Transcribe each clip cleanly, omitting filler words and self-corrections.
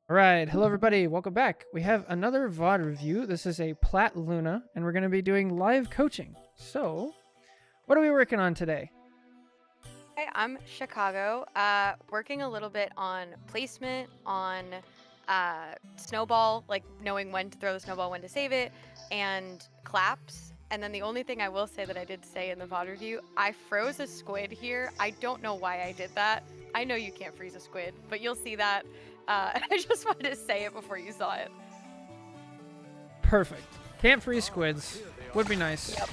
All right, hello everybody, welcome back. We have another VOD review. This is a Plat Luna, and we're going to be doing live coaching. So, what are we working on today? Hey, I'm Chicago, working a little bit on placement, on snowball, like knowing when to throw the snowball, when to save it, and claps. And then the only thing I will say that I did say in the VOD review, I froze a squid here. I don't know why I did that. I know you can't freeze a squid, but you'll see that. I just wanted to say it before you saw it. Perfect. Can't freeze squids. Would be nice. Yep.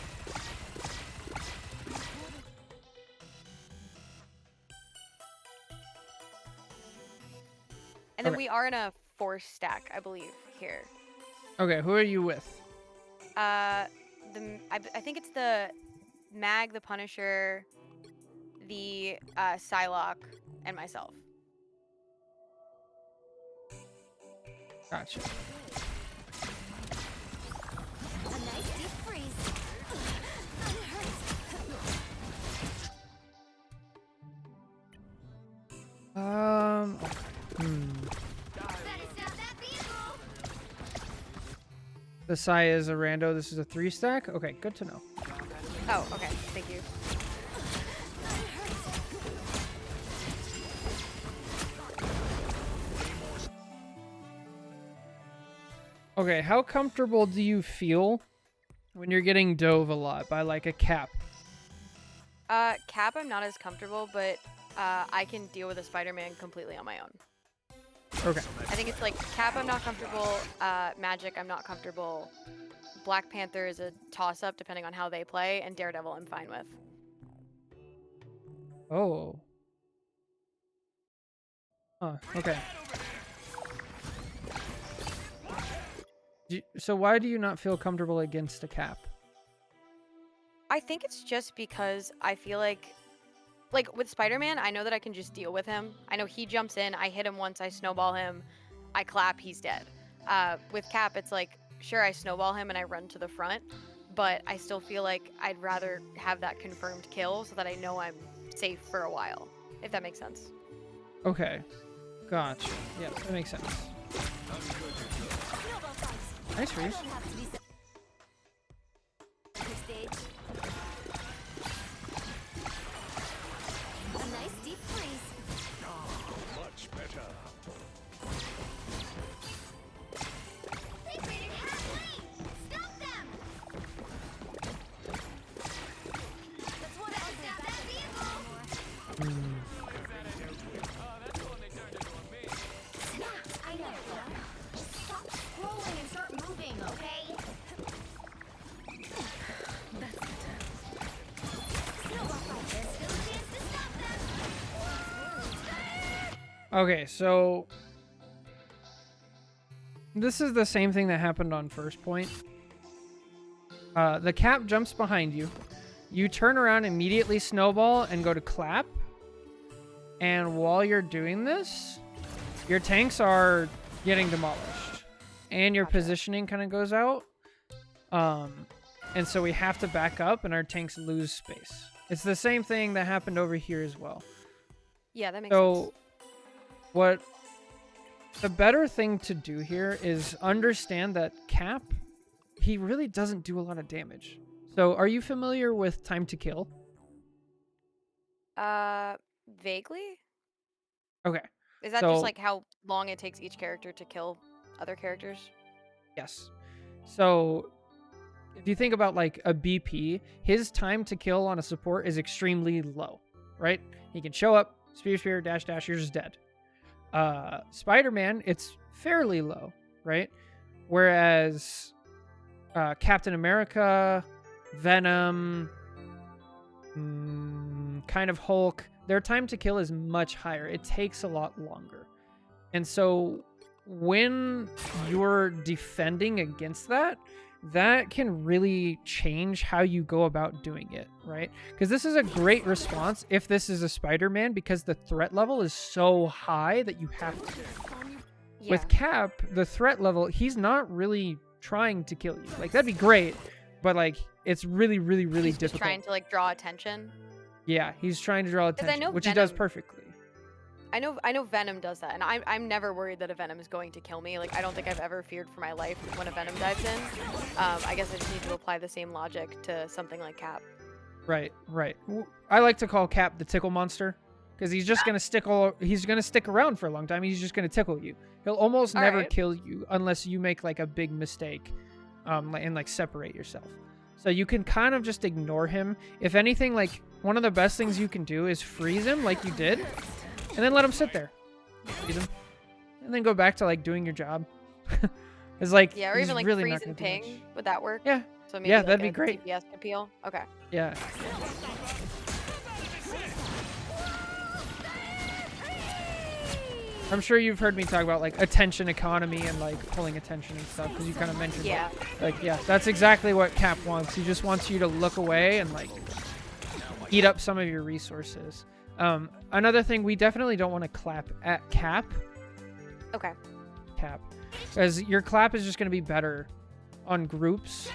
And then we are in a 4-stack, I believe, here. Okay, who are you with? I think it's the Mag, the Punisher, the Psylocke, and myself. Gotcha. A nice deep freeze. The Sai is a rando. This is a 3-stack? Okay, good to know. Oh, okay. Thank you. Okay, how comfortable do you feel when you're getting dove a lot by like a cap? Cap, I'm not as comfortable, but I can deal with a Spider-Man completely on my own. Okay. I think it's like Cap, I'm not comfortable. Magic, I'm not comfortable. Black Panther is a toss-up depending on how they play, and Daredevil, I'm fine with. Oh. Huh, okay. So why do you not feel comfortable against a cap? I think it's just because I feel like with Spider-Man, I know that I can just deal with him. I know he jumps in, I hit him once, I snowball him, I clap, he's dead. With Cap, it's like, sure, I snowball him and I run to the front, but I still feel like I'd rather have that confirmed kill so that I know I'm safe for a while, if that makes sense. Okay. Gotcha. Yeah, that makes sense. Nice freeze. A nice deep freeze. Much better. They created halfway. Stop them. That's what I stop that vehicle. I know. Stop scrolling and start moving, okay? That's it. Snowball fight. There's still a chance to stop them. Okay, so this is the same thing that happened on first point. The cap jumps behind you. You turn around, immediately snowball, and go to clap. And while you're doing this, your tanks are getting demolished. And your positioning kind of goes out. And so we have to back up, and our tanks lose space. It's the same thing that happened over here as well. Yeah, that makes sense. What the better thing to do here is understand that Cap, he really doesn't do a lot of damage. So are you familiar with time to kill? Vaguely? Okay. Is that just like how long it takes each character to kill other characters? Yes. So if you think about like a BP, his time to kill on a support is extremely low, right? He can show up, spear, dash, you're just dead. Spider-Man, it's fairly low, right? Whereas Captain America, Venom, kind of Hulk, their time to kill is much higher. It takes a lot longer. And so when you're defending against that, that can really change how you go about doing it, right? Because this is a great response if this is a Spider-Man, because the threat level is so high that you have to. Yeah. With Cap, the threat level, he's not really trying to kill you. Like, that'd be great, but like, it's really, really, really He's just difficult. trying to like draw attention. Yeah, he's trying to draw 'Cause I attention, know which he does Venom- perfectly. I know Venom does that, and I'm never worried that a Venom is going to kill me. Like, I don't think I've ever feared for my life when a Venom dives in. I guess I just need to apply the same logic to something like Cap. Right, right. I like to call Cap the tickle monster because he's just gonna he's gonna stick around for a long time. He's just gonna tickle you. He'll almost never kill you unless you make like a big mistake, and like separate yourself. So you can kind of just ignore him. If anything, like one of the best things you can do is freeze him like you did, and then let him sit there. Freeze him, and then go back to like doing your job. It's like Yeah, or even like really freeze not gonna and do ping. much. Would that work? Yeah. So maybe Yeah, like that'd a be great. DPS appeal. Okay. Yeah. I'm sure you've heard me talk about like attention economy and like pulling attention and stuff because you kind of mentioned Yeah. it. Like, yeah, that's exactly what Cap wants. He just wants you to look away and like eat up some of your resources. Another thing, we definitely don't want to clap at Cap. Okay. Cap. Because your clap is just going to be better on groups.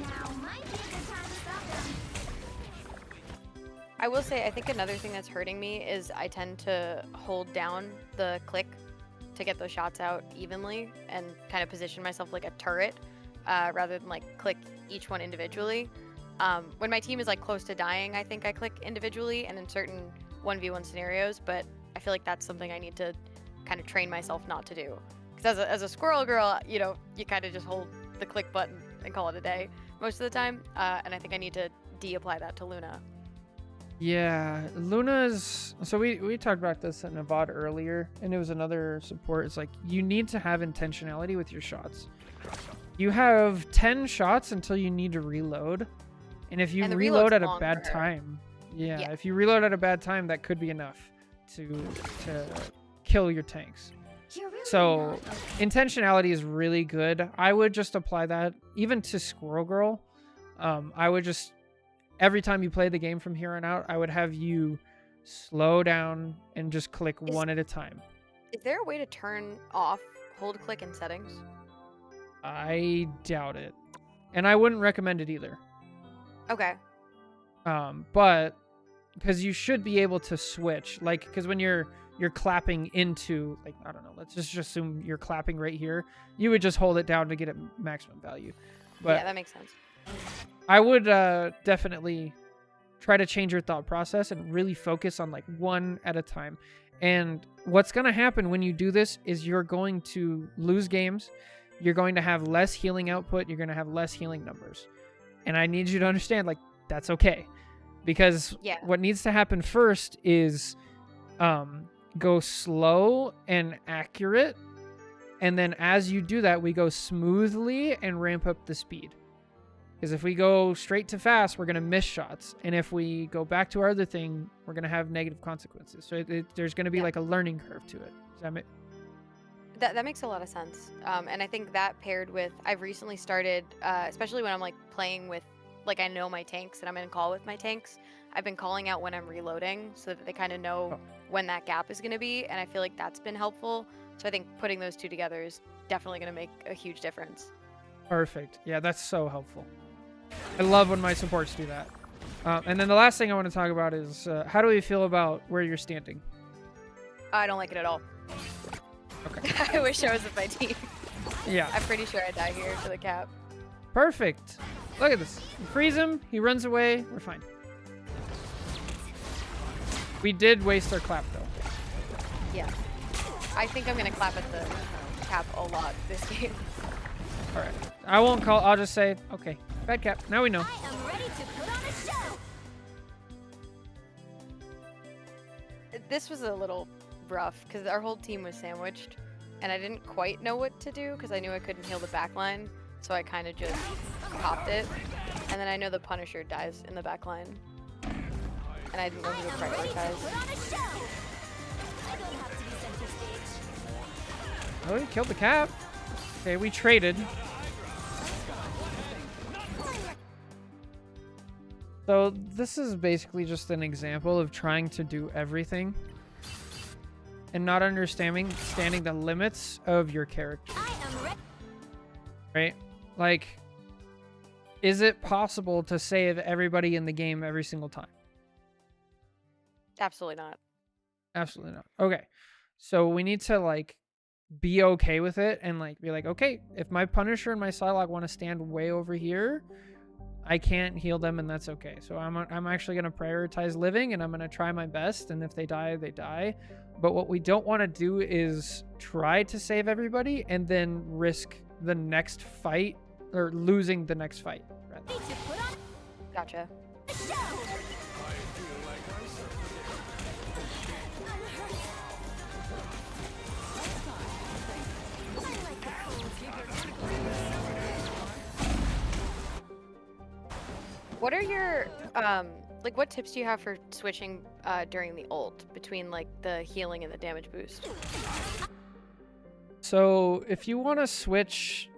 Now might be a good time to stop them. I will say, I think another thing that's hurting me is I tend to hold down the click to get those shots out evenly and kind of position myself like a turret rather than like click each one individually. When my team is like close to dying, I think I click individually and in certain 1v1 scenarios, but I feel like that's something I need to kind of train myself not to do. Because as a squirrel girl, you know, you kind of just hold the click button and call it a day most of the time. And I think I need to de-apply that to Luna. Yeah, Luna's... So we talked about this in a VOD earlier, and it was another support. It's like, you need to have intentionality with your shots. You have 10 shots until you need to reload. And if you And the reload reload's at a long bad for her. time... Yeah, Yeah. if you reload at a bad time, that could be enough to kill your tanks. You're really So, not okay. intentionality is really good. I would just apply that even to Squirrel Girl. I would just... Every time you play the game from here on out, I would have you slow down and just click one at a time. Is there a way to turn off hold click in settings? I doubt it. And I wouldn't recommend it either. Okay. But because you should be able to switch, like, because when you're clapping into, like, I don't know, let's just assume you're clapping right here, you would just hold it down to get it maximum value. But Yeah, that makes sense. I would definitely try to change your thought process and really focus on like one at a time. And what's going to happen when you do this is you're going to lose games. You're going to have less healing output. You're going to have less healing numbers. And I need you to understand, like, that's okay. Because Yeah. what needs to happen first is go slow and accurate. And then as you do that, we go smoothly and ramp up the speed. Because if we go straight to fast, we're going to miss shots. And if we go back to our other thing, we're going to have negative consequences. So there's going to be like a learning curve to it. Does that make... That makes a lot of sense. And I think that paired with, I've recently started, especially when I'm like playing with, like I know my tanks and I'm in call with my tanks, I've been calling out when I'm reloading so that they kind of know when that gap is going to be. And I feel like that's been helpful. So I think putting those two together is definitely going to make a huge difference. Perfect. Yeah, that's so helpful. I love when my supports do that. And then the last thing I want to talk about is how do we feel about where you're standing? I don't like it at all. Okay. I wish I was with my team. Yeah. I'm pretty sure I die here to the cap. Perfect. Look at this. You freeze him. He runs away. We're fine. We did waste our clap, though. Yeah. I think I'm going to clap at the cap a lot this game. All right. I won't call. I'll just say, okay, bad cap. Now we know. I am ready to put on a show. This was a little rough because our whole team was sandwiched and I didn't quite know what to do because I knew I couldn't heal the back line, so I kind of just popped it. And then I know the Punisher dies in the back line and I didn't know who to Put prioritize. on a show. I don't have to be center stage. Oh, he killed the cap. Okay, we traded. So this is basically just an example of trying to do everything and not understanding the limits of your character, I am ready. right? Like, is it possible to save everybody in the game every single time? Absolutely not. Absolutely not. Okay. So we need to like be okay with it and like be like, okay, if my Punisher and my Psylocke want to stand way over here, I can't heal them, and that's okay. So I'm actually going to prioritize living, and I'm going to try my best, and if they die, they die. But what we don't want to do is try to save everybody and then risk the next fight or losing the next fight. Rather. Need to put on Gotcha. a show. I feel like I I like the cold figure. What are your like what tips do you have for switching during the ult between like the healing and the damage boost? So if you want to switch,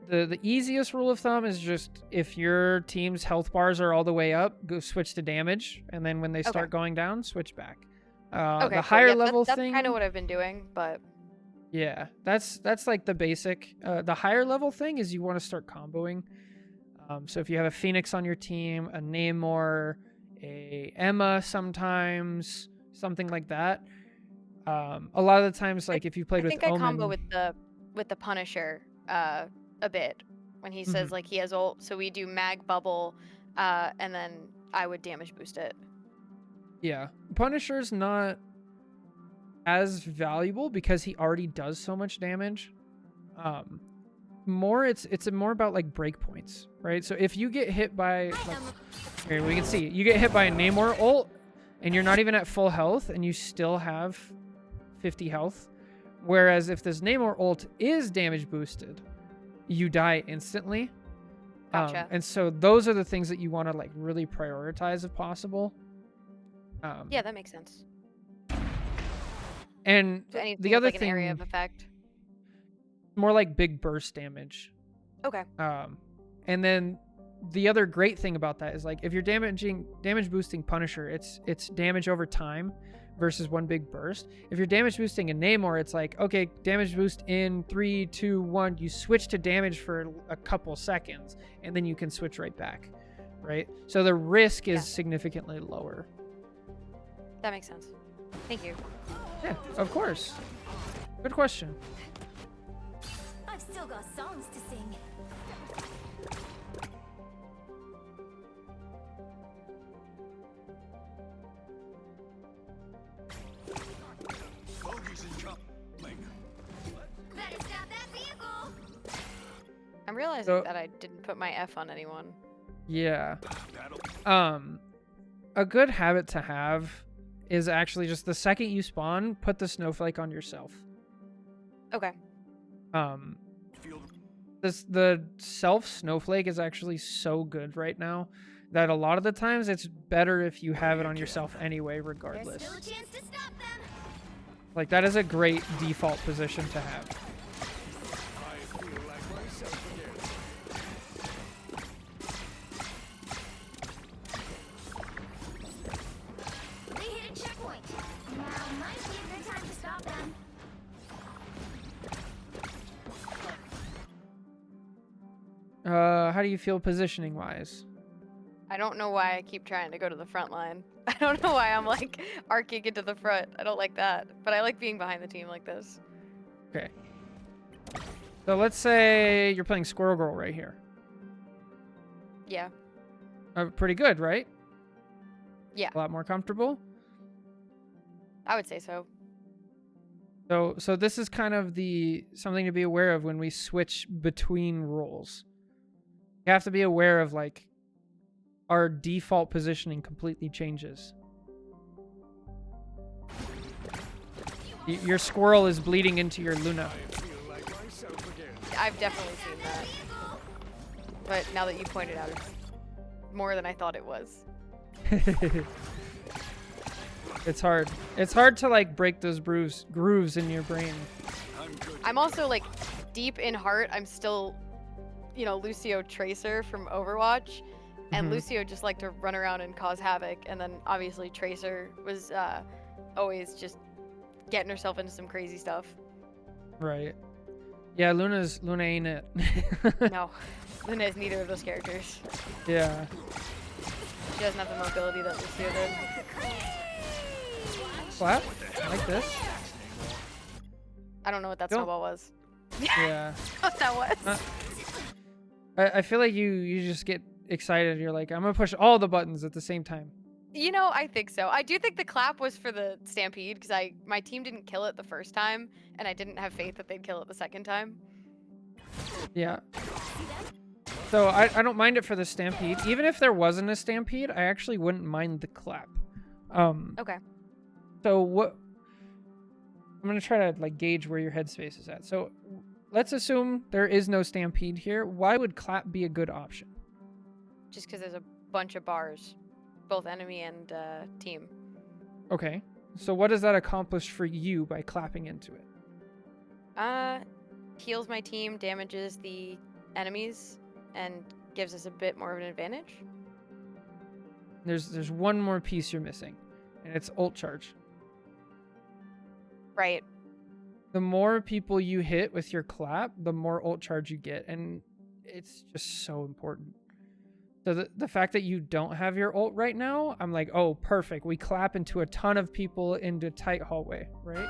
the easiest rule of thumb is just if your team's health bars are all the way up, go switch to damage, and then when they start going down, switch back. Okay, The cool. higher Yeah, level that's thing, kind of what I've been doing, but yeah, that's like the basic. The higher level thing is you want to start comboing. So if you have a Phoenix on your team, a Namor, a Emma sometimes, something like that. A lot of the times, like if you played I with think I Omen, combo with the Punisher a bit when he says like he has ult, so we do mag bubble, and then I would damage boost it. yeah, Punisher's not as valuable because he already does so much damage. It's more about like breakpoints, right? So if you get hit by like, here we can see you get hit by a Namor ult and you're not even at full health and you still have 50 health, whereas if this Namor ult is damage boosted, you die instantly. Gotcha. And so those are the things that you want to like really prioritize if possible. Yeah, that makes sense. And So anything the with, other like, thing, an area of effect. more like big burst damage. Okay. And then the other great thing about that is like if you're damage boosting Punisher, it's damage over time versus one big burst. If you're damage boosting a Namor, it's like, okay, damage boost in 3, 2, 1. You switch to damage for a couple seconds, and then you can switch right back, right? So the risk is significantly lower. That makes sense. Thank you. Yeah, of course. Good question. I've still got songs to sing. bogeys incoming. Better stop that vehicle. I'm realizing So- that I didn't put my F on anyone. Yeah. Battle. A good habit to have is actually just the second you spawn, put the snowflake on yourself. Okay. Field. The self snowflake is actually so good right now that a lot of the times it's better if you have it on yourself anyway, There's regardless. still a chance to stop them. Like that is a great default position to have. I feel like myself again. They hit a checkpoint. Now might be a good time to stop them. How do you feel positioning wise? I don't know why I keep trying to go to the front line. I don't know why I'm like arcing into the front. I don't like that. But I like being behind the team like this. Okay. So let's say you're playing Squirrel Girl right here. Yeah. Pretty good, right? Yeah. A lot more comfortable. I would say so. So this is kind of something to be aware of when we switch between roles. You have to be aware of like our default positioning completely changes. Your squirrel is bleeding into your Luna. I feel like myself again. I've definitely seen that. But now that you pointed out, it's more than I thought it was. It's hard. It's hard to like break those grooves in your brain. I'm good. I'm also like deep in heart. I'm still, Lucio Tracer from Overwatch. And Mhm. Lucio just liked to run around and cause havoc. And then obviously Tracer was always just getting herself into some crazy stuff. Right. Yeah, Luna ain't it. No, Luna is neither of those characters. Yeah. She doesn't have the mobility that Lucio did. clap like this. I don't know what that Don't- snowball was. Yeah. What that was. I feel like you just get excited. You're like, I'm gonna push all the buttons at the same time. You know, I think so. I do think the clap was for the stampede because my team didn't kill it the first time, and I didn't have faith that they'd kill it the second time. Yeah. So I don't mind it for the stampede. Even if there wasn't a stampede, I actually wouldn't mind the clap. Okay. So what? I'm gonna try to like gauge where your headspace is at. So let's assume there is no stampede here. Why would clap be a good option? Just because there's a bunch of bars, both enemy and team. Okay. So what does that accomplish for you by clapping into it? Heals my team, damages the enemies, and gives us a bit more of an advantage. There's one more piece you're missing, and it's ult charge. Right. The more people you hit with your clap, the more ult charge you get, and it's just so important. So the fact that you don't have your ult right now, I'm like, oh, perfect. We clap into a ton of people into tight hallway, right?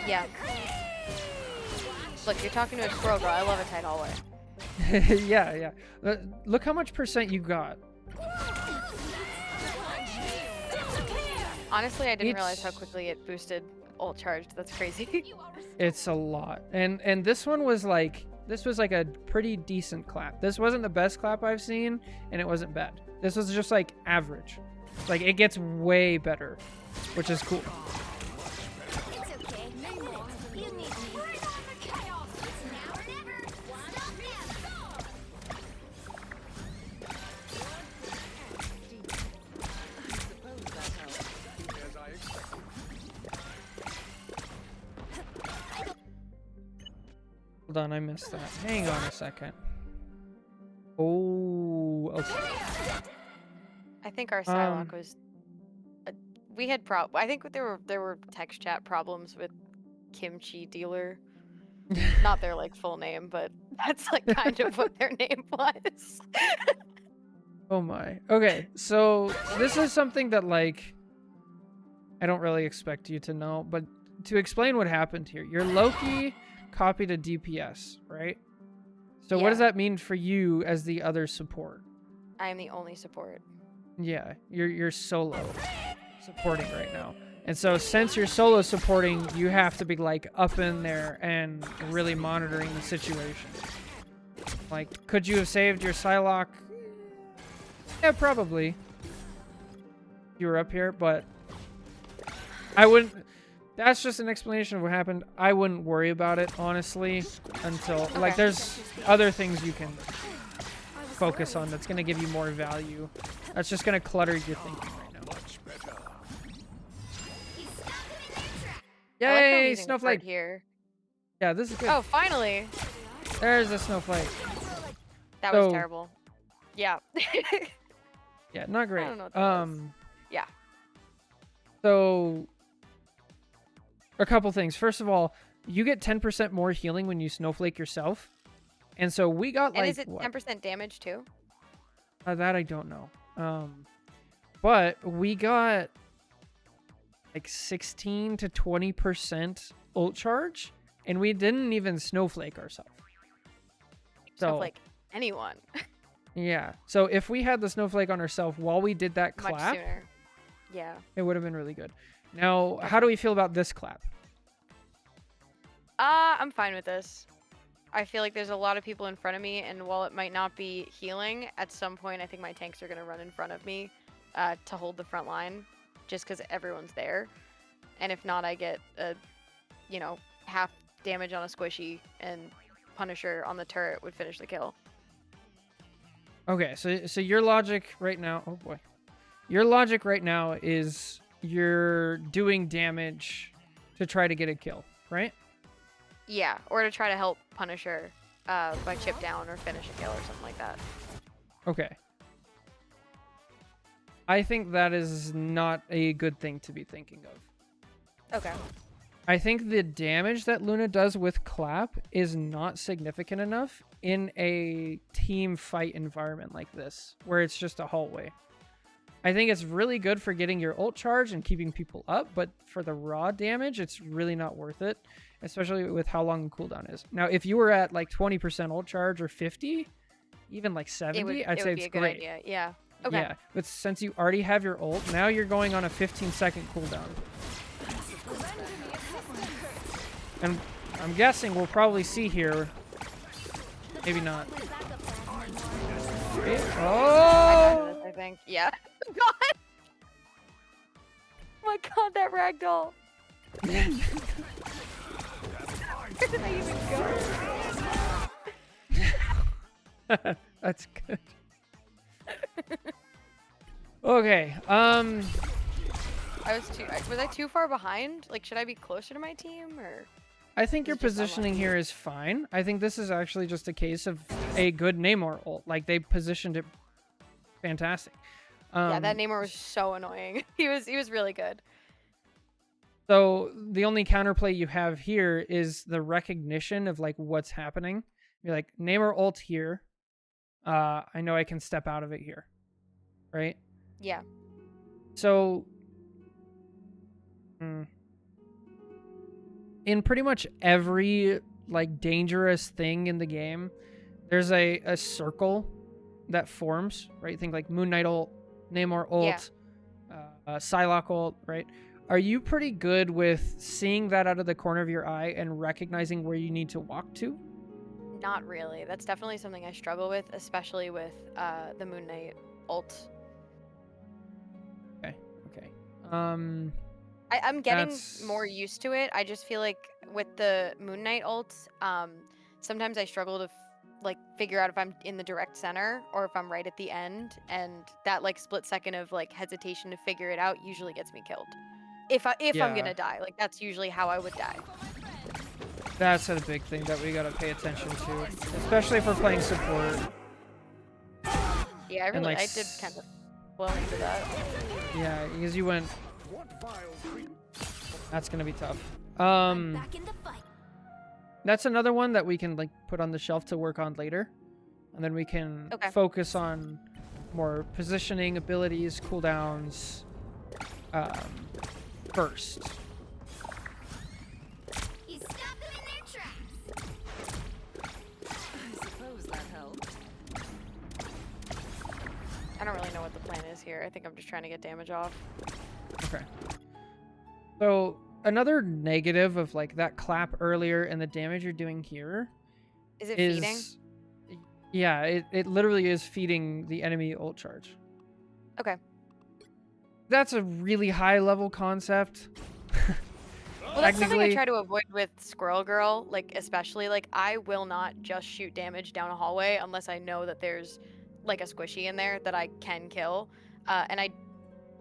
Yeah. Look, you're talking to a squirrel girl. I love a tight hallway. Yeah. Look how much % you got. Honestly, I didn't realize how quickly it boosted ult charged. That's crazy. It's a lot. And this one was like, this was like a pretty decent clap. This wasn't the best clap I've seen, and it wasn't bad. This was just like average. Like it gets way better, which is cool. It's okay. You need me. Bring on the chaos. It's now or never. One up now. As I expected. Hold on, I missed that. Hang on a second. Oh, okay. I think our Psylocke was. We had I think there were text chat problems with Kimchi Dealer. Not their like full name, but that's like kind of what their name was. Oh my. Okay, so this is something that like I don't really expect you to know, but to explain what happened here, your Loki copied a DPS, right? So what does Yeah. that mean for you as the other support? I am the only support. Yeah, you're solo supporting right now. And so since you're solo supporting, you have to be like up in there and really monitoring the situation. Like, could you have saved your Psylocke? Yeah, probably. You were up here, but I wouldn't. That's just an explanation of what happened. I wouldn't worry about it, honestly, until like there's other things you can focus on that's gonna give you more value. That's just gonna clutter your thinking right now. Much better. I like how I'm Yay, using snowflake! Fart here. Yeah, this is good. Oh, finally! There's a snowflake. That So- was terrible. Yeah. Yeah, not great. don't know what that was. Yeah. So a couple things. First of all, you get 10% more healing when you snowflake yourself. And so we got And like is it what? 10% damage too? That I don't know. But we got like 16 to 20% ult charge, and we didn't even snowflake ourselves. So Snowflake. Anyone. yeah. So if we had the snowflake on ourselves while we did that Much clap, sooner. Yeah. it would have been really good. Now, how do we feel about this clap? I'm fine with this. I feel like there's a lot of people in front of me, and while it might not be healing, at some point I think my tanks are going to run in front of me to hold the front line, just because everyone's there. And if not, I get a, half damage on a squishy, and Punisher on the turret would finish the kill. Okay, so your logic right now, oh boy. Your logic right now is you're doing damage to try to get a kill, right? Yeah, or to try to help Punisher by chip down or finish a kill or something like that. Okay. I think that is not a good thing to be thinking of. Okay. I think the damage that Luna does with Clap is not significant enough in a team fight environment like this, where it's just a hallway. I think it's really good for getting your ult charge and keeping people up, but for the raw damage, it's really not worth it, especially with how long the cooldown is. Now, if you were at like 20% ult charge or 50, even like 70, I'd say be it's a good great. idea. Yeah. Okay. Yeah, but since you already have your ult, now you're going on a 15-second cooldown. And I'm guessing we'll probably see here. Maybe not. Oh! I think. Yeah. God. Oh my God, that ragdoll. Where did I even go? That's good. Okay. Was I too far behind? Like, should I be closer to my team or? I think your It's just positioning here is fine. I think this is actually just a case of a good Namor ult. Like, they positioned it fantastic. Yeah, that Namor was so annoying. He was really good. So the only counterplay you have here is the recognition of like what's happening. You're like, Namor ult here. I know I can step out of it here. Right? Yeah. So in pretty much every like dangerous thing in the game, there's a circle that forms, right? Think like Moon Knight ult, Namor ult, Psylocke ult, right? Are you pretty good with seeing that out of the corner of your eye and recognizing where you need to walk to? Not really. That's definitely something I struggle with, especially with the Moon Knight ult. Okay. I'm getting more used to it. I just feel like with the Moon Knight ult, sometimes I struggle to like figure out if I'm in the direct center or if I'm right at the end, and that like split second of like hesitation to figure it out usually gets me killed. If I'm gonna die, like that's usually how I would die. That's a big thing that we gotta pay attention to, especially if we're playing support. Yeah, I did kind of blow into that. Yeah, because you went. That's gonna be tough. Back in the fight. That's another one that we can like put on the shelf to work on later, and then we can focus on more positioning abilities, cooldowns, first. You stop them in their tracks. I suppose that helped. I don't really know what the plan is here. I think I'm just trying to get damage off. Okay. So another negative of like that clap earlier and the damage you're doing here Is it feeding? Yeah, it literally is feeding the enemy ult charge. Okay. That's a really high level concept. Well, that's something I try to avoid with Squirrel Girl, like especially like I will not just shoot damage down a hallway unless I know that there's like a squishy in there that I can kill. And I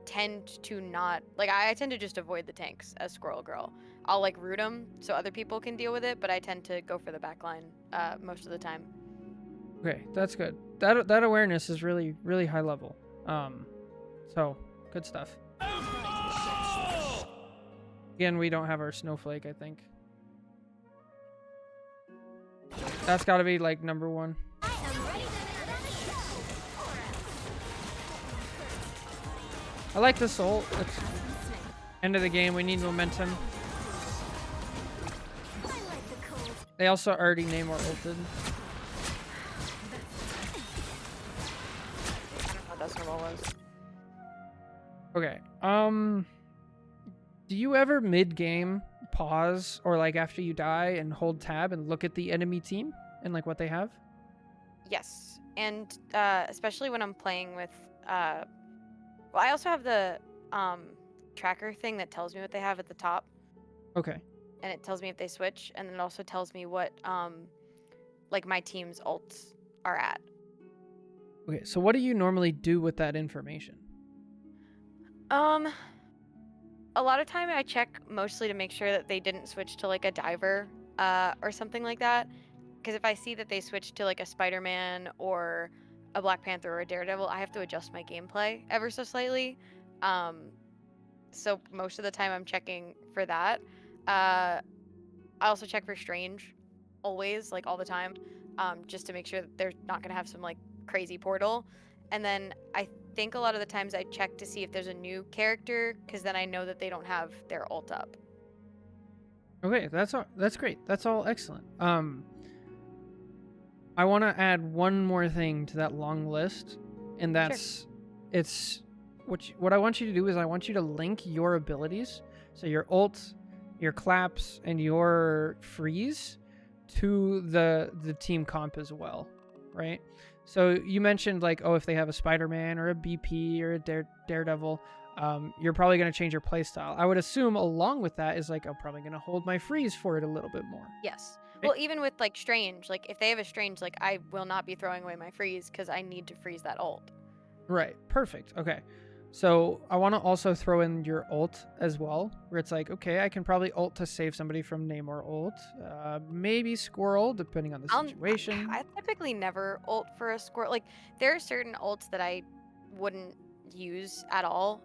tend to not like I tend to just avoid the tanks as Squirrel Girl. I'll like root them so other people can deal with it, but I tend to go for the backline most of the time. Okay, that's good. That awareness is really, really high level. So good stuff. Again, we don't have our snowflake, I think. That's got to be like number one. I like this ult. It's end of the game. We need momentum. They also already Namor ulted. I don't know what that snowball was. Okay. Do you ever mid-game pause or like after you die and hold tab and look at the enemy team and like what they have? Yes, and especially when I'm playing with. Well, I also have the tracker thing that tells me what they have at the top. Okay. And it tells me if they switch, and then it also tells me what like my team's ults are at. Okay, so what do you normally do with that information? A lot of time I check mostly to make sure that they didn't switch to like a diver or something like that. Because if I see that they switched to like a Spider-Man or a Black Panther or a Daredevil, I have to adjust my gameplay ever so slightly. So most of the time I'm checking for that. I also check for Strange, always, like all the time, just to make sure that they're not gonna have some like crazy portal. And then I think a lot of the times I check to see if there's a new character, because then I know that they don't have their ult up. Okay, that's all. That's great. That's all excellent. I want to add one more thing to that long list, and that's it's what I want you to do is I want you to link your abilities, so your ult, your claps, and your freeze to the team comp as well, right? So you mentioned like, oh, if they have a Spider-Man or a BP or a Daredevil, you're probably going to change your playstyle. I would assume along with that is like, I'm probably going to hold my freeze for it a little bit more. Yes. Well, even with like Strange, like if they have a Strange, like I will not be throwing away my freeze because I need to freeze that ult. Right. Perfect. Okay. So I want to also throw in your ult as well, where it's like, okay, I can probably ult to save somebody from Namor ult, maybe Squirrel, depending on the situation. I typically never ult for a Squirrel. Like there are certain ults that I wouldn't use at all.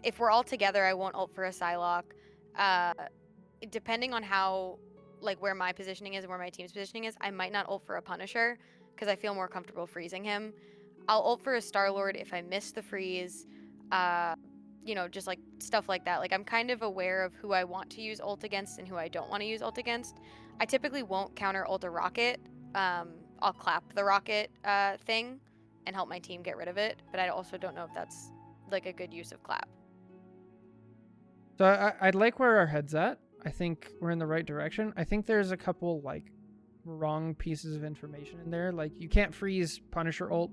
If we're all together, I won't ult for a Psylocke. Depending on how, like where my positioning is and where my team's positioning is, I might not ult for a Punisher because I feel more comfortable freezing him. I'll ult for a Star-Lord if I miss the freeze, just like stuff like that. Like I'm kind of aware of who I want to use ult against and who I don't want to use ult against. I typically won't counter ult a rocket. I'll clap the rocket thing and help my team get rid of it, but I also don't know if that's like a good use of clap. So I'd like where our head's at. I think we're in the right direction. I think there's a couple like wrong pieces of information in there. Like you can't freeze Punisher ult.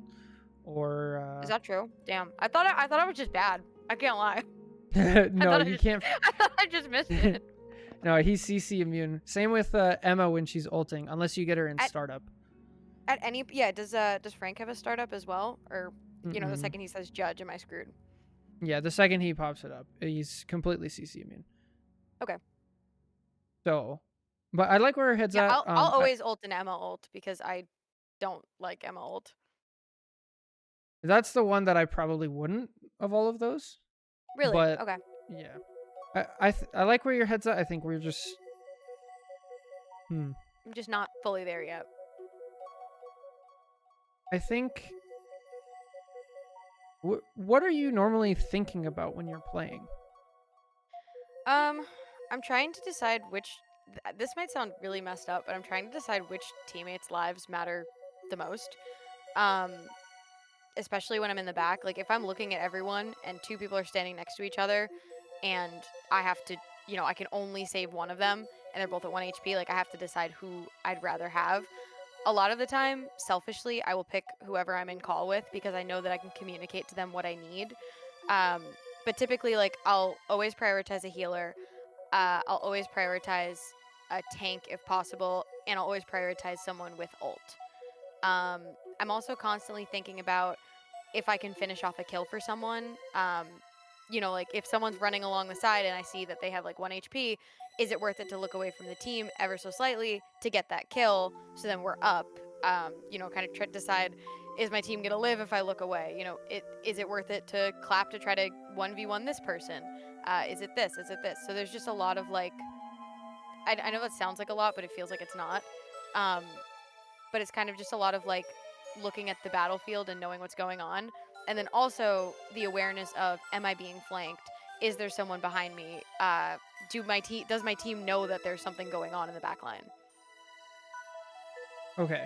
Or is that true? Damn, I thought I was just bad. I can't lie. No, you can't. I thought I just missed it. No, he's CC immune. Same with Emma when she's ulting, unless you get her in startup. At any does Frank have a startup as well, or the second he says judge, am I screwed? Yeah, the second he pops it up, he's completely CC immune. Okay. So, but I like where her head's at. I'll always ult an Emma ult because I don't like Emma ult. That's the one that I probably wouldn't of all of those. Really? But, okay. Yeah. I like where your head's at. I think we're just... I'm just not fully there yet. I think... What are you normally thinking about when you're playing? I'm trying to decide which... This might sound really messed up, but I'm trying to decide which teammates' lives matter the most. Especially when I'm in the back. Like if I'm looking at everyone and two people are standing next to each other and I have to, I can only save one of them and they're both at 1 HP, like I have to decide who I'd rather have. A lot of the time, selfishly, I will pick whoever I'm in call with because I know that I can communicate to them what I need. But typically, like I'll always prioritize a healer. I'll always prioritize a tank if possible, and I'll always prioritize someone with ult. I'm also constantly thinking about if I can finish off a kill for someone. Like if someone's running along the side and I see that they have like 1 HP, is it worth it to look away from the team ever so slightly to get that kill so then we're up? Kind of try to decide, is my team gonna live if I look away? Is it worth it to clap to try to 1v1 this person? Is it this? Is it this? So there's just a lot of like, I know that sounds like a lot, but it feels like it's not. But it's kind of just a lot of like looking at the battlefield and knowing what's going on. And then also the awareness of, am I being flanked? Is there someone behind me? Does my team know that there's something going on in the back line? Okay.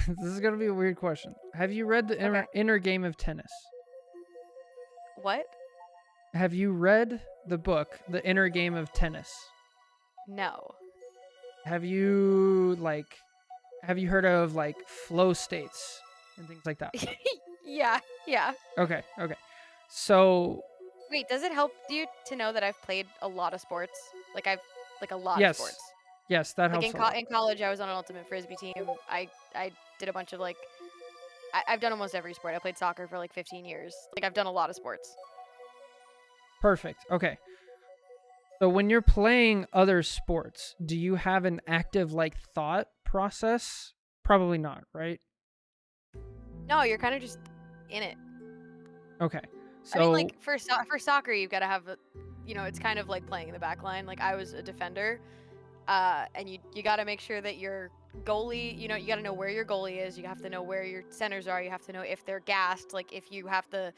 This is going to be a weird question. Have you read the Inner Game of Tennis? What? Have you read the book, The Inner Game of Tennis? No. Have you heard of like flow states and things like that? Yeah. Okay. So wait, does it help you to know that I've played a lot of sports? Like a lot of sports. Yes, that helps. In college, I was on an ultimate frisbee team. I did a bunch of like, I've done almost every sport. I played soccer for like 15 years. Like I've done a lot of sports. Perfect. Okay. So when you're playing other sports, do you have an active like thought process? Probably not, right? No, you're kind of just in it. Okay. So I mean, like for soccer, you've got to have, it's kind of like playing in the back line. Like I was a defender. and you got to make sure that your goalie, you got to know where your goalie is. You have to know where your centers are. You have to know if they're gassed, like if you have to,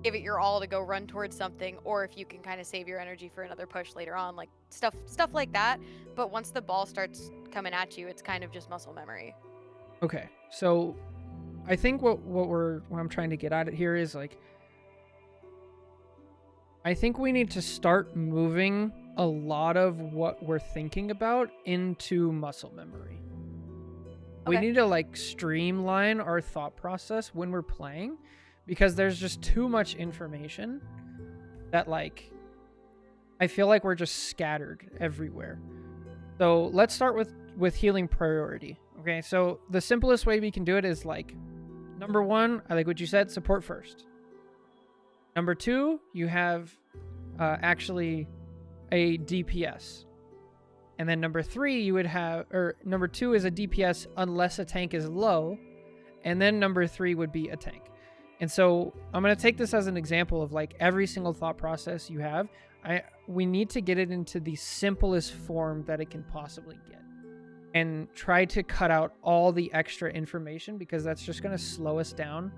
give it your all to go run towards something, or if you can kind of save your energy for another push later on, like stuff like that. But once the ball starts coming at you, it's kind of just muscle memory. Okay, so I think what I'm trying to get at it here is like, I think we need to start moving a lot of what we're thinking about into muscle memory. We Okay. need to like streamline our thought process when we're playing, because there's just too much information that like I feel like we're just scattered everywhere. So let's start with healing priority. Okay, so the simplest way we can do it is like, number one, I like what you said, support first. Number two, you have actually a DPS. And then number three, you would have, or number two is a DPS unless a tank is low. And then number three would be a tank. And so I'm going to take this as an example of like every single thought process you have. We need to get it into the simplest form that it can possibly get. And try to cut out all the extra information, because that's just going to slow us down.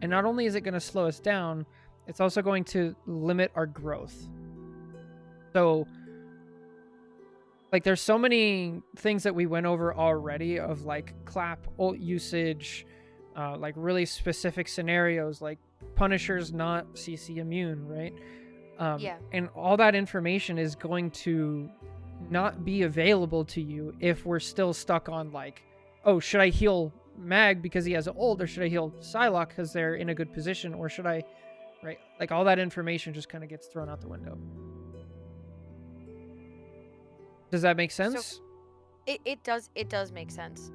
And not only is it going to slow us down, it's also going to limit our growth. So, like, there's so many things that we went over already of like clap, ult usage, like really specific scenarios, like Punisher's not CC immune, right? Yeah. And all that information is going to not be available to you if we're still stuck on like, oh, should I heal Mag because he has an ult, or should I heal Psylocke because they're in a good position, or should I, right? Like all that information just kind of gets thrown out the window. Does that make sense? So it does make sense.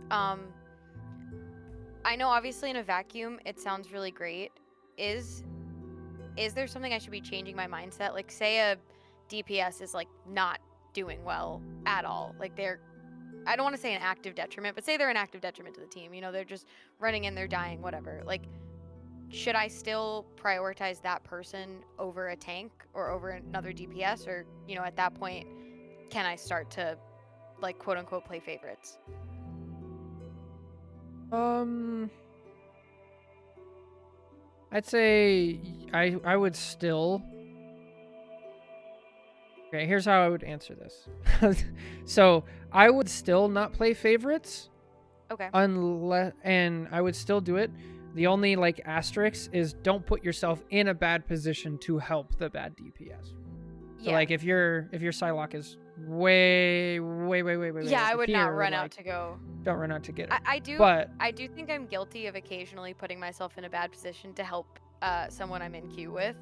I know obviously in a vacuum it sounds really great. Is there something I should be changing my mindset? Like say a DPS is like not doing well at all. Like I don't want to say an active detriment, but say they're an active detriment to the team. They're just running in, they're dying, whatever. Like, should I still prioritize that person over a tank or over another DPS? Or, at that point, can I start to, like, quote unquote, play favorites? I'd say I would still. Okay, here's how I would answer this. So I would still not play favorites. Okay. And I would still do it. The only like asterisk is don't put yourself in a bad position to help the bad DPS. So Yeah. like if your Psylocke is way Yeah, I would here, not run like, out to go. Don't run out to get it. I do. But I do think I'm guilty of occasionally putting myself in a bad position to help someone I'm in queue with.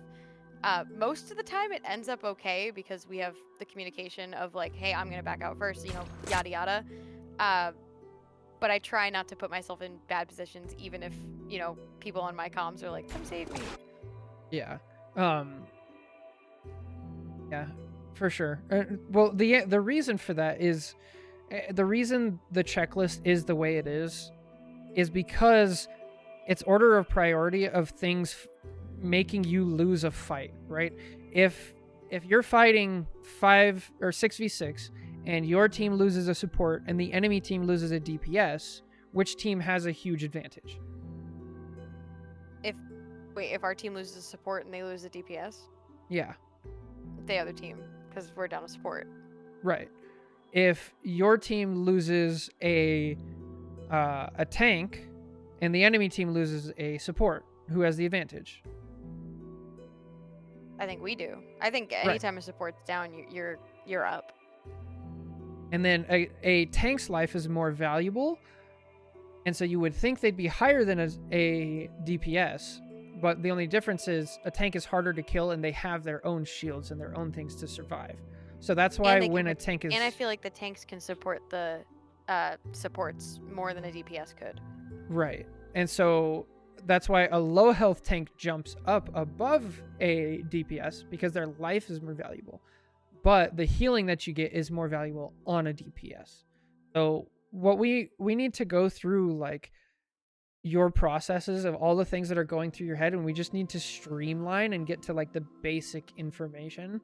Most of the time it ends up okay because we have the communication of like, hey, I'm gonna back out first, yada yada. But I try not to put myself in bad positions, even if people on my comms are like, come save me. yeah, yeah, for sure. Well, the reason for that is the reason the checklist is the way it is because it's order of priority of things making you lose a fight, right? If you're fighting 5 or 6v6 and your team loses a support and the enemy team loses a DPS, which team has a huge advantage? If our team loses a support and they lose a DPS? Yeah. The other team, because we're down a support. Right. If your team loses a tank and the enemy team loses a support, who has the advantage? I think we do. I think anytime a support's down, you're up. And then a tank's life is more valuable, and so you would think they'd be higher than a DPS, but the only difference is a tank is harder to kill and they have their own shields and their own things to survive. So that's why when a tank is... And I feel like the tanks can support the supports more than a DPS could. Right. And so that's why a low health tank jumps up above a DPS, because their life is more valuable. But the healing that you get is more valuable on a DPS. So what we need to go through, like, your processes of all the things that are going through your head, and we just need to streamline and get to like the basic information,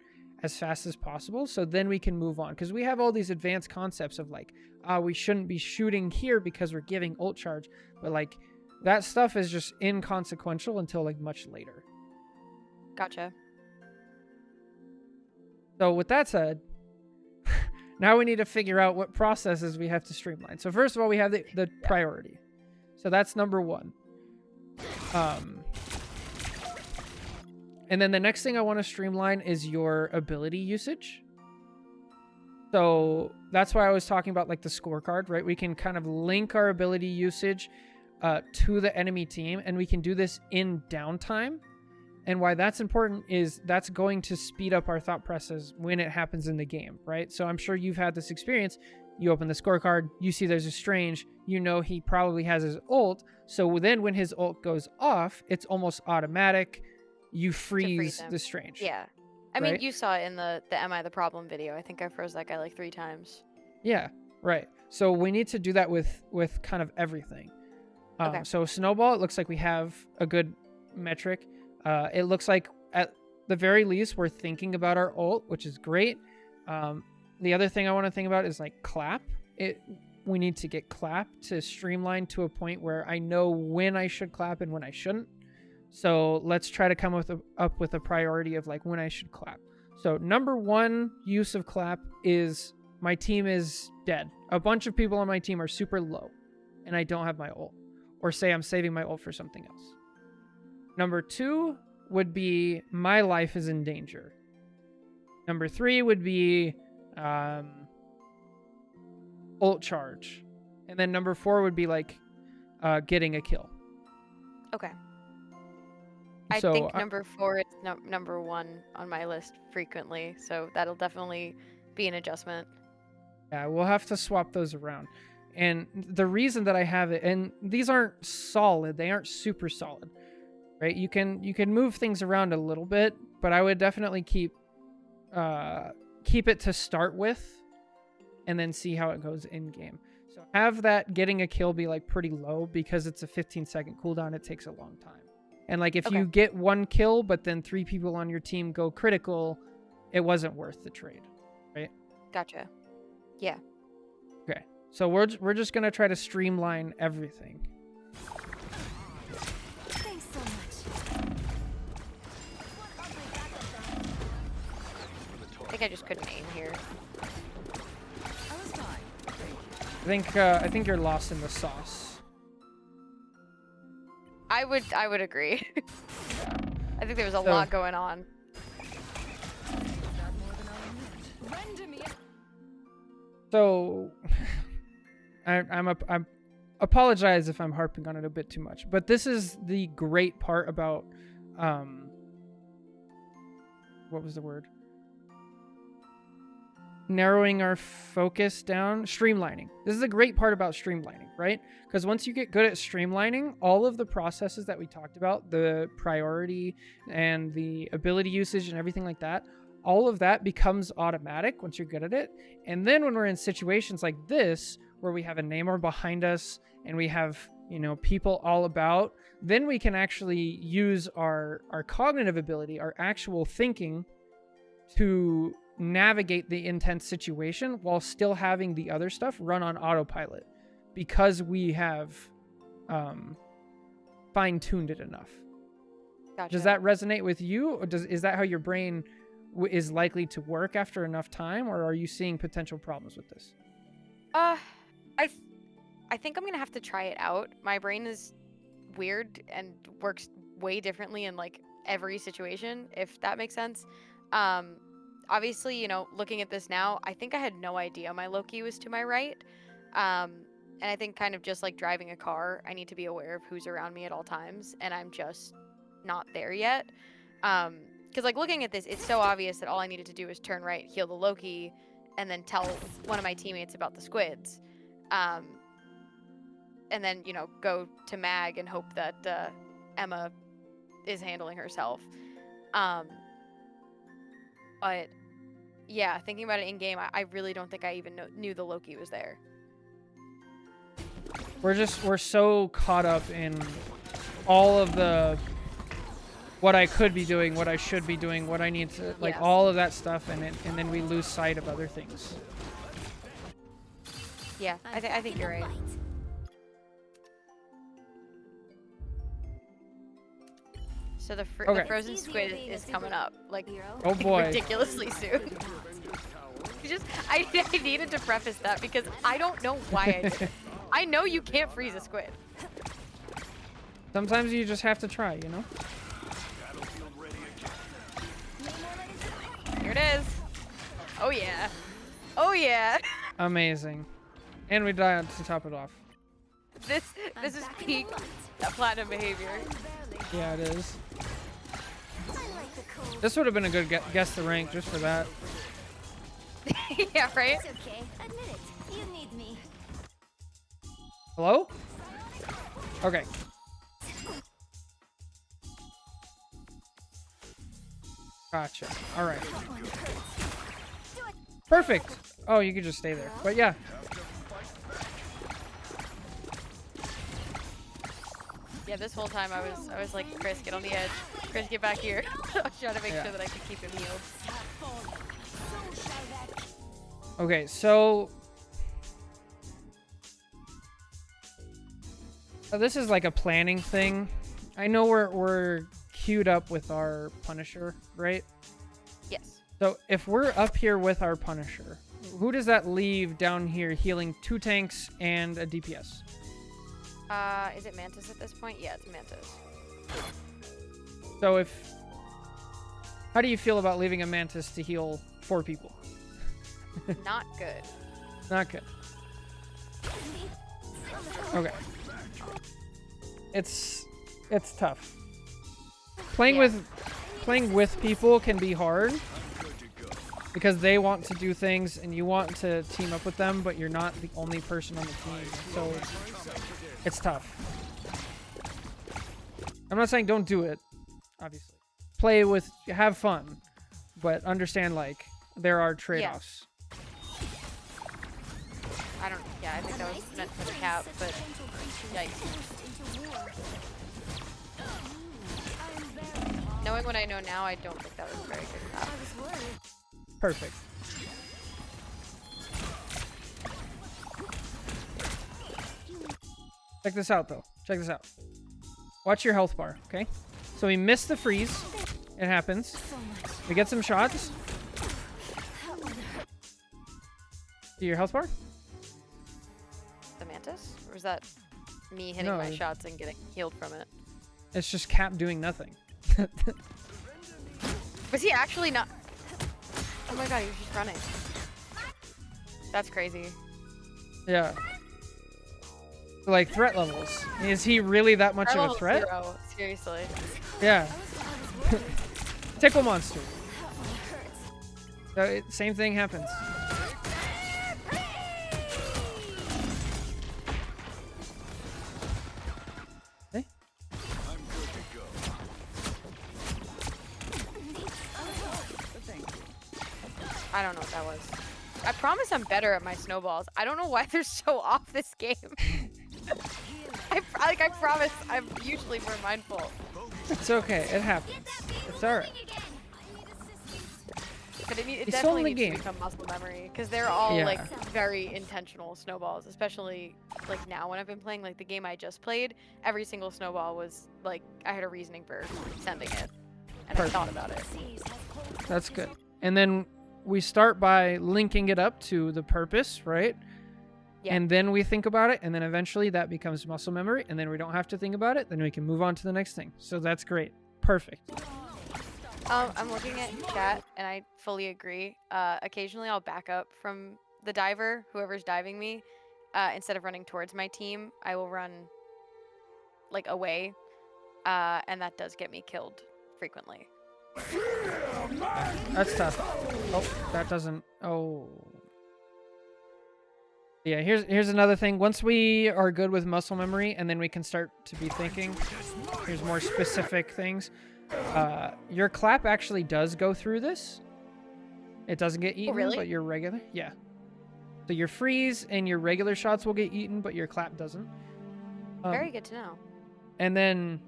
as fast as possible, so then we can move on, because we have all these advanced concepts of like, we shouldn't be shooting here because we're giving ult charge, but like that stuff is just inconsequential until like much later. Gotcha. So with that said, now we need to figure out what processes we have to streamline. So first of all, we have the priority. So that's number one. And then the next thing I want to streamline is your ability usage. So that's why I was talking about like the scorecard, right? We can kind of link our ability usage to the enemy team, and we can do this in downtime. And why that's important is that's going to speed up our thought processes when it happens in the game, right? So I'm sure you've had this experience. You open the scorecard, you see there's a Strange, you know he probably has his ult. So then when his ult goes off, it's almost automatic. You freeze the Strange. Yeah. I mean, you saw it in the Am I the Problem video. I think I froze that guy like 3 times. Yeah, right. So we need to do that with kind of everything. Okay. So Snowball, it looks like we have a good metric. It looks like at the very least we're thinking about our ult, which is great. The other thing I want to think about is like clap. We need to get clap to streamline to a point where I know when I should clap and when I shouldn't. So let's try to come up with a priority of like when I should clap. So number one use of clap is my team is dead. A bunch of people on my team are super low and I don't have my ult, or say I'm saving my ult for something else. Number two would be my life is in danger. Number three would be ult charge. And then number four would be like getting a kill. Okay. I think number 4 is number 1 on my list frequently, so that'll definitely be an adjustment. Yeah, we'll have to swap those around. And the reason that I have it, and these aren't solid, they aren't super solid, right? You can move things around a little bit, but I would definitely keep it to start with, and then see how it goes in game. So have that getting a kill be like pretty low, because it's a 15-second cooldown. It takes a long time. And like if you get 1 kill, but then 3 people on your team go critical, it wasn't worth the trade, right? Gotcha. Yeah. Okay. So we're just gonna try to streamline everything. Thanks so much. I think I just couldn't aim here. I was fine. I think you're lost in the sauce. I would agree. I think there was a lot going on. So I'm apologize if I'm harping on it a bit too much, but this is the great part about what was the word? Narrowing our focus down, streamlining. This is a great part about streamlining, right? Because once you get good at streamlining, all of the processes that we talked about, the priority and the ability usage and everything like that, all of that becomes automatic once you're good at it. And then when we're in situations like this, where we have a Namor behind us and we have, people all about, then we can actually use our cognitive ability, our actual thinking, to navigate the intense situation while still having the other stuff run on autopilot, because we have fine-tuned it enough. Gotcha. Does that resonate with you, or is that how your brain is likely to work after enough time, or are you seeing potential problems with this? I think I'm gonna have to try it out. My brain is weird and works way differently in like every situation, if that makes sense. Obviously, looking at this now, I think I had no idea my Loki was to my right. And I think kind of just like driving a car, I need to be aware of who's around me at all times, and I'm just not there yet. Because like looking at this, it's so obvious that all I needed to do was turn right, heal the Loki, and then tell one of my teammates about the squids. And then, go to Mag and hope that Emma is handling herself. But yeah, thinking about it in game, I really don't think I even knew the Loki was there. We're so caught up in all of the what I could be doing, what I should be doing, what I need to, like Yeah. all of that stuff, and then we lose sight of other things. Yeah, I think you're right. So the Okay. frozen It's easier squid being a is coming up, like hero. Oh boy. ridiculously soon. I needed to preface that because I don't know why I did it. I know you can't freeze a squid. Sometimes you just have to try, you know? Here it is. Oh yeah. Oh yeah. Amazing. And we died to top it off. This is peak platinum behavior. Yeah, it is. I like the cold. This would have been a good guess the rank just for that. Yeah, right? It's okay. Admit it. You need me. Hello? Okay. Gotcha. All right. Perfect. Oh, you could just stay there. But yeah. Yeah, this whole time I was like, Chris, get on the edge. Chris, get back here. I was trying to make Yeah. sure that I could keep him healed. Okay, so this is like a planning thing. I know we're queued up with our Punisher, right? Yes. So if we're up here with our Punisher, who does that leave down here healing 2 tanks and a DPS? Is it Mantis at this point? Yeah, it's Mantis. So how do you feel about leaving a Mantis to heal 4 people? Not good. Not good. Okay. It's tough. Playing with people can be hard because they want to do things and you want to team up with them, but you're not the only person on the team. So it's tough. I'm not saying don't do it, obviously. Have fun, but understand like there are trade-offs. I think that was meant for the cap, but yikes. Knowing what I know now, I don't think that was a very good cap. I was worried. Perfect. Check this out, though. Check this out. Watch your health bar, okay? So we missed the freeze. It happens. So much. We get some shots. That one hurt. See your health bar? The Mantis? Or was that me hitting No. my shots and getting healed from it? It's just Cap doing nothing. Was he actually not? Oh my god, he was just running. That's crazy. Yeah. Like threat levels. Is he really that much of a Level threat? 0, seriously. Yeah. I was worried. Tickle monster. That one hurts. So same thing happens. Hey. I don't know what that was. I promise I'm better at my snowballs. I don't know why they're so off this game. I promise I'm usually more mindful. It's okay. It happens. It's alright. But it It's definitely only needs game. to become muscle memory because they're all Yeah. like very intentional snowballs, especially like now when I've been playing like the game I just played. Every single snowball was like I had a reasoning for sending it, and Perfect. I thought about it. That's good. And then we start by linking it up to the purpose, right? Yeah. And then we think about it, and then eventually that becomes muscle memory, and then we don't have to think about it, then we can move on to the next thing. So that's great. Perfect. I'm looking at chat and I fully agree. Occasionally I'll back up from the diver, whoever's diving me. Instead of running towards my team, I will run like away. And that does get me killed frequently. That's tough. Oh, that doesn't. Oh. Yeah, here's another thing. Once we are good with muscle memory, and then we can start to be thinking. Here's more specific things. Your clap actually does go through this. It doesn't get eaten, really? but your regular, yeah. So your freeze and your regular shots will get eaten, but your clap doesn't. Very good to know. And then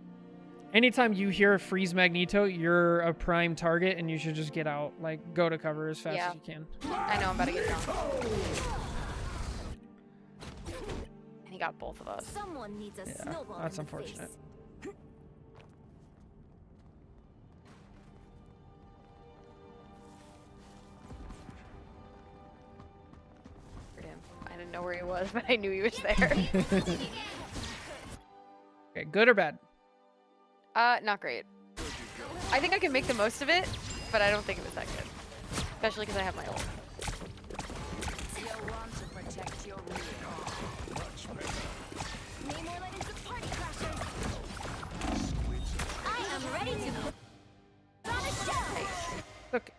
anytime you hear a freeze Magneto, you're a prime target, and you should just get out. Like, go to cover as fast Yeah. as you can. I know I'm about to get drunk. And he got both of us. Someone needs a Yeah, snowball that's in the unfortunate. face. Heard him. I didn't know where he was, but I knew he was there. Okay, good or bad? Not great. I think I can make the most of it, but I don't think it was that good. Especially because I have my ult. You'll want to protect your rear. Namor let in some party crashers. I am ready to put on a show. Okay,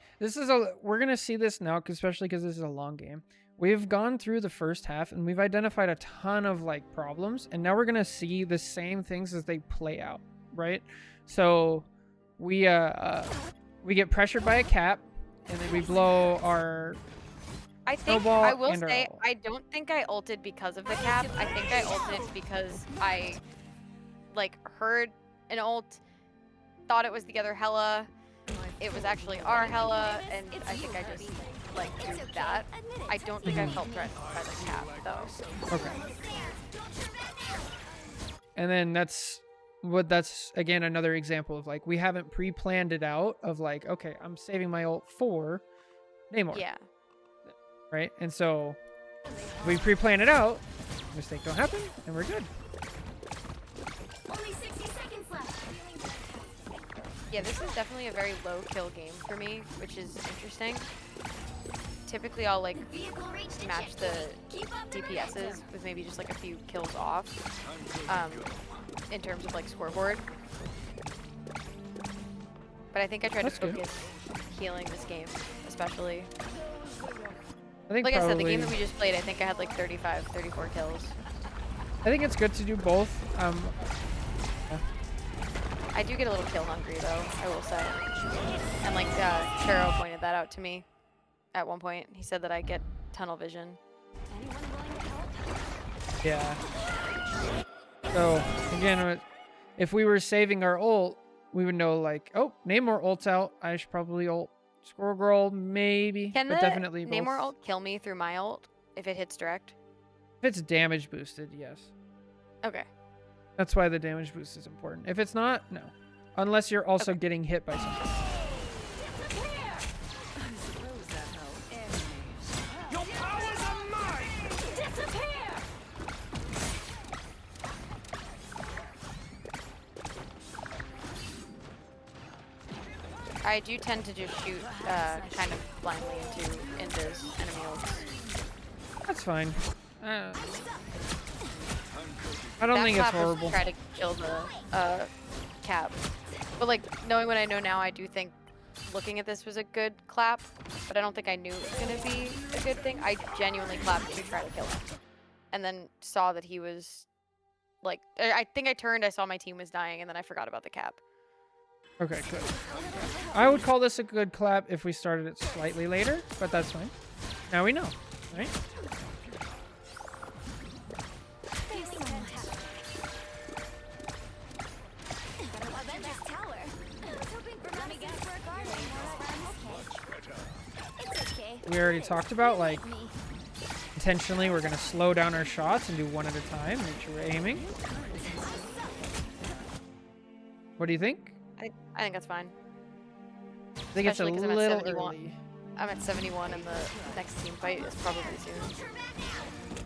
we're gonna see this now, especially because this is a long game. We've gone through the first half and we've identified a ton of like problems, and now we're gonna see the same things as they play out, right? So we get pressured by a cap, and then we blow our I think snowball I will and our say ult. I don't think I ulted because of the cap. I think I ulted because I like heard an ult, thought it was the other Hella. It was actually our Hella, and I think I just like It's did okay. that. Admit it. I don't think I felt threatened by the cap though. Okay. And then that's again another example of like we haven't pre-planned it out of like, okay, I'm saving my ult for Namor, Yeah. right? And so we pre-plan it out, mistake don't happen, and we're good. Only 60 seconds left. Yeah, this is definitely a very low kill game for me, which is interesting. Typically I'll like Vehicle reached the match the checkpoint. Keep up the DPSs momentum. with maybe just like a few kills off in terms of like scoreboard. But I think I tried That's to good. focus healing this game, especially. I think Like I said, the probably, game that we just played, I think I had like 35, 34 kills. I think it's good to do both. I do get a little kill hungry though, I will say. And like Charo pointed that out to me at one point. He said that I get tunnel vision. Anyone willing to help? Yeah. So again, if we were saving our ult, we would know like, oh, Namor ult's out. I should probably ult Squirrel Girl, maybe, Can but the definitely both. Namor ult kill me through my ult if it hits direct? If it's damage boosted, yes. Okay. That's why the damage boost is important. If it's not, no. Unless you're also getting hit by something. I suppose that how enemies. Your powers are mine! Disappear! I do tend to just shoot kind of blindly into enemy ults. That's fine. I don't That think it's clap was to horrible. try to kill the cap. But like knowing what I know now, I do think looking at this was a good clap, but I don't think I knew it was gonna be a good thing. I genuinely clapped to try to kill him, and then saw that he was like, I think I turned, I saw my team was dying, and then I forgot about the cap. Okay, good. I would call this a good clap if we started it slightly later, but that's fine. Now we know, right? Thanks so much. Avengers Tower. I was hoping for money gas for a garden. It's okay. We already talked about like Me. intentionally we're gonna slow down our shots and do one at a time, make sure we're aiming. What do you think? I think that's fine. I think it's a Especially 'cause I'm at little 71. early. I'm at 71, and the next team fight is probably soon.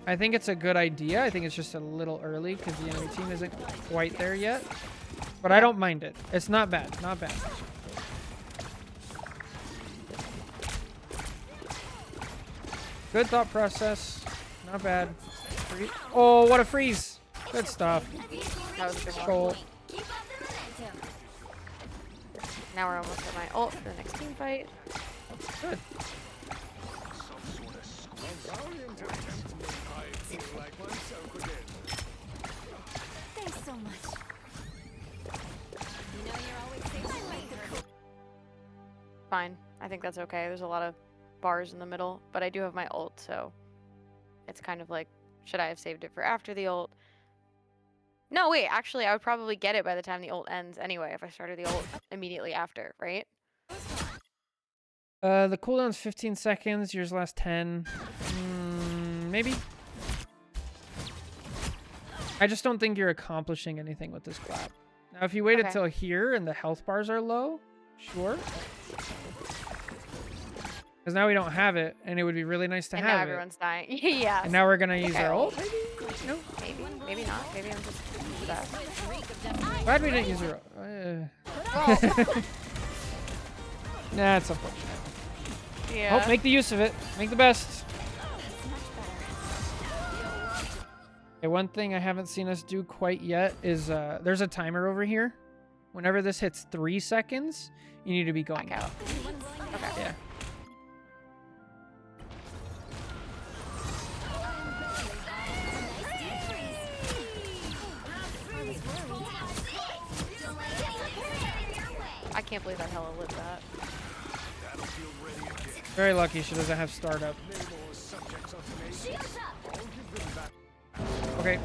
I think it's a good idea. I think it's just a little early because the enemy team isn't quite there yet. But I don't mind it. It's not bad. Not bad. Good thought process. Not bad. Oh, what a freeze. Good stuff. That was a good one. Troll. Keep up the momentum. Now we're almost at my ult for the next team fight. Good. Valiant attempt. I feel like myself again. Thanks so much. You know you're always safe. I like the cool. Fine. I think that's okay. There's a lot of bars in the middle, but I do have my ult, so it's kind of like, should I have saved it for after the ult? No, wait. Actually, I would probably get it by the time the ult ends anyway if I started the ult immediately after, right? The cooldown's 15 seconds. Yours lasts 10. Maybe. I just don't think you're accomplishing anything with this clap. Now, if you waited Okay. till here and the health bars are low, sure. Because now we don't have it, and it would be really nice to And now have it. everyone's dying. Yeah. And now we're gonna use Okay. our ult, maybe? No. Maybe. Maybe not. Maybe I'm just for that. Glad we didn't use our ult. Well, Nah, it's unfortunate. yeah. Oh, make the use of it. Make the best. Okay, one thing I haven't seen us do quite yet is there's a timer over here. Whenever this hits 3 seconds, you need to be going Back out. out. Okay. Yeah. I can't believe I hella lit that. Very lucky she doesn't have startup. Okay.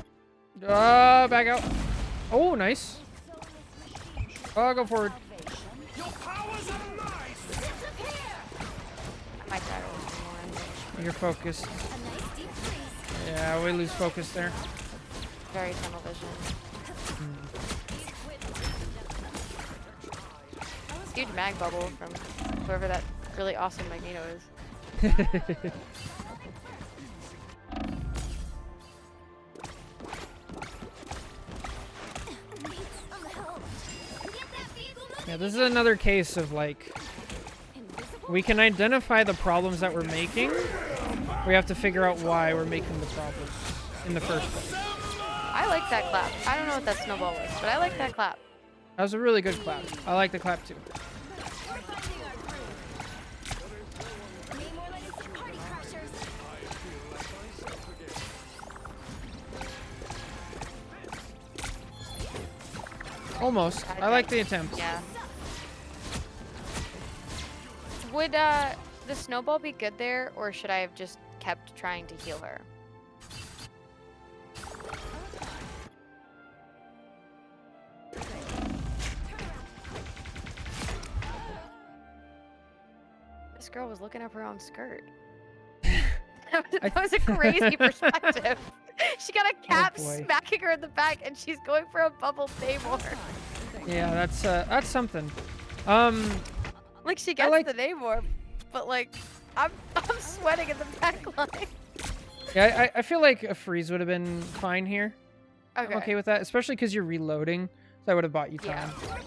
Back out. Oh, nice. Oh, go forward. I might die a little more. You're focused. Yeah, we lose focus there. Very tunnel vision. Huge mag bubble from whoever that really awesome Magneto is. Yeah, this is another case of like, we can identify the problems that we're making. We have to figure out why we're making the problems in the first place. I like that clap. I don't know what that snowball was, but I like that clap. That was a really good clap. I like the clap too. Almost. I like the attempt. Yeah. Would the snowball be good there, or should I have just kept trying to heal her? This girl was looking up her own skirt. that was a crazy perspective. She got a cap boy. smacking her in the back, and she's going for a bubble Namor. Yeah, that's something. Like she gets like- the Namor, but like I'm sweating in the back line. Yeah, I feel like a freeze would have been fine here. Okay. I'm okay with that, especially because you're reloading. So that would have bought you time. Yeah.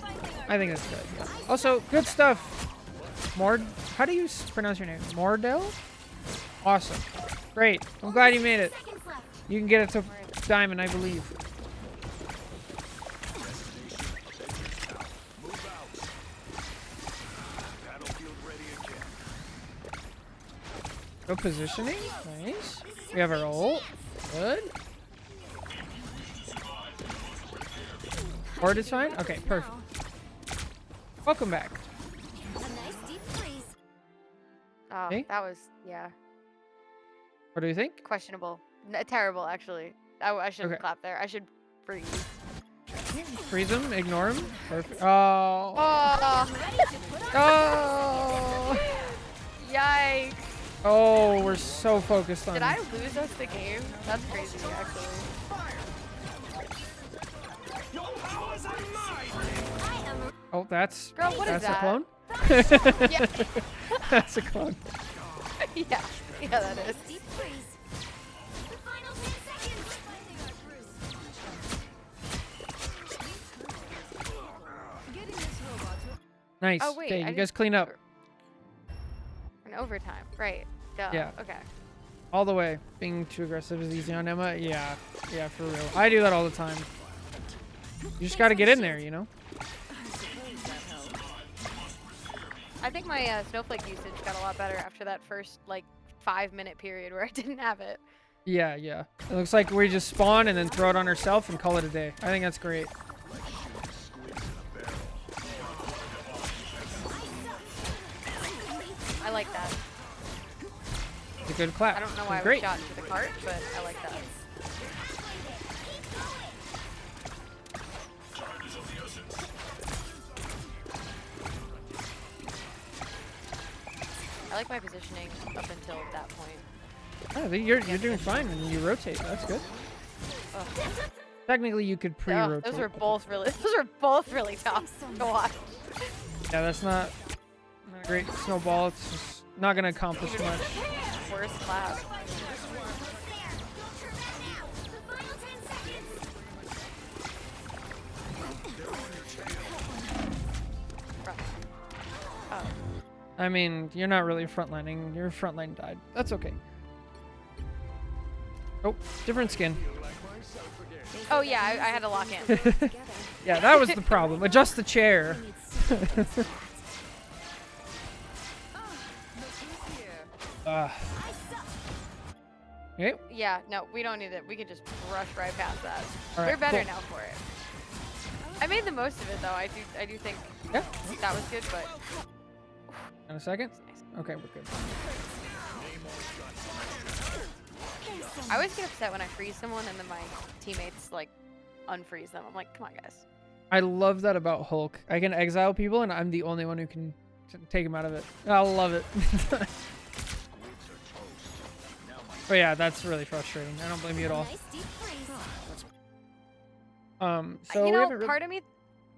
I think that's good. Yeah. Also, good stuff. Mord, how do you pronounce your name? Mordell? Awesome. Great. I'm glad you made it. You can get it to diamond, I believe. Go positioning. Nice. We have our ult. Good. Horde is fine? Okay, perfect. Welcome back. Oh, Okay. that was, yeah, What do you think? questionable. Terrible, actually. I shouldn't Okay. clap there. I should freeze. Freeze him, ignore him. Perfect. Oh. Oh, Oh. yikes. Oh, we're so focused on Did I lose us the game? That's crazy, actually. Oh, that's Girl, what is that's a that? clone? Yeah. That's a clone. Yeah, that is. Nice. Oh, wait, Okay, I you guys clean up An overtime, right. Duh. Yeah. Okay. all the way. Being too aggressive is easy on Emma. Yeah, yeah, for real. I do that all the time. You just got to get in there, you know? I think my snowflake usage got a lot better after that first, like, 5-minute period where I didn't have it. Yeah, yeah. It looks like we just spawn and then throw it on herself and call it a day. I think that's great. I like that. It's a good clap. I don't know why I was Great. shot into the cart, but I like that. I like my positioning up until that point. Oh, you're doing fine when you rotate. That's good. Ugh. Technically, you could pre-rotate. Those were both really tough to watch. Yeah, that's not a great snowball. It's just not gonna accomplish Even much. worse clap. Oh. I mean, you're not really frontlining. Your frontline died. That's okay. Oh, different skin. Oh yeah, I had to lock in. Yeah, that was the problem. Adjust the chair. Okay. Yeah, no, we don't need it. We could just rush right past that. All right, We're better cool. now for it. I made the most of it though. I do think Yeah. that was good, but In a second. it's nice. Okay, we're good. I always get upset when I freeze someone and then my teammates like unfreeze them. I'm like, come on, guys. I love that about Hulk. I can exile people, and I'm the only one who can take him out of it. I love it. But yeah, that's really frustrating. I don't blame you at all. Nice deep freeze. So You we know, haven't really- part of me,